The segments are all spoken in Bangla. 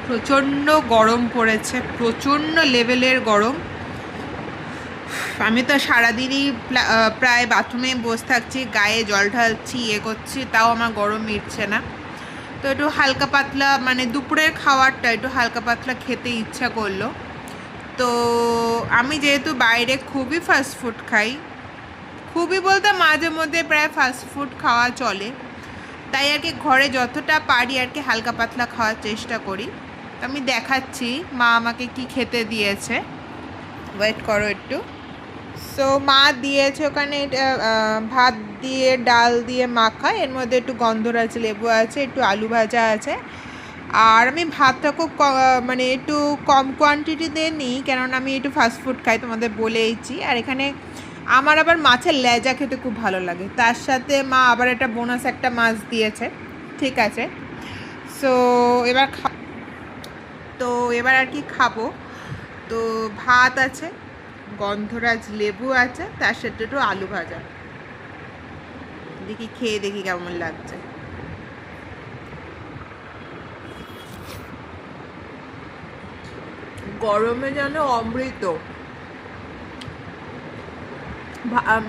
প্রচণ্ড গরম পড়েছে, প্রচণ্ড লেভেলের গরম। আমি তো সারাদিনই প্রায় বাথরুমে বসে থাকছি, গায়ে জল ঢালছি, করছি, তাও আমার গরম মিটছে না। তো একটু হালকা পাতলা, মানে দুপুরের খাবারটা একটু হালকা পাতলা খেতে ইচ্ছা করলো। তো আমি যেহেতু বাইরে খুবই ফাস্টফুড খাই, খুবই বলতে মাঝে মধ্যে প্রায় ফাস্টফুড খাওয়া চলে, তাই আর কি ঘরে যতটা পারি আর কি হালকা পাতলা খাওয়ার চেষ্টা করি। তো আমি দেখাচ্ছি মা আমাকে কি খেতে দিয়েছে, ওয়েট করো একটু। সো মা দিয়েছে ওখানে ভাত দিয়ে ডাল দিয়ে মাখা, এর মধ্যে একটু গন্ধরাজ লেবু আছে, একটু আলু ভাজা আছে। আর আমি ভাতটা খুব মানে একটু কম কোয়ান্টিটিতে নিই, কেননা আমি একটু ফাস্টফুড খাই, তোমাদের বলেইছি। আর এখানে আমার আবার মাছের লেজা খেতে খুব ভালো লাগে, তার সাথে মা আবার একটা বোনাস একটা মাছ দিয়েছে। ঠিক আছে, সো এবার তো এবার আর কি খাবো। তো ভাত আছে, গন্ধরাজ লেবু আছে, তার সাথে একটু আলু ভাজা। দেখি খেয়ে দেখি কেমন লাগছে। গরমে যেন অমৃত।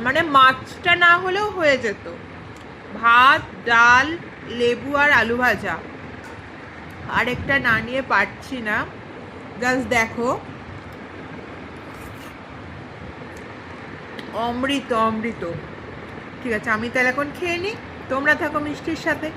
মানে মাছটা না হলেও হয়ে যেত, ভাত ডাল লেবু আর আলু ভাজা। আরেকটা না নিয়ে পারছি না, জাস্ট দেখো, অমৃত অমৃত। ঠিক আছে, আমি তাহলে এখন খেয়ে নিই, তোমরা থাকো মিষ্টির সাথে।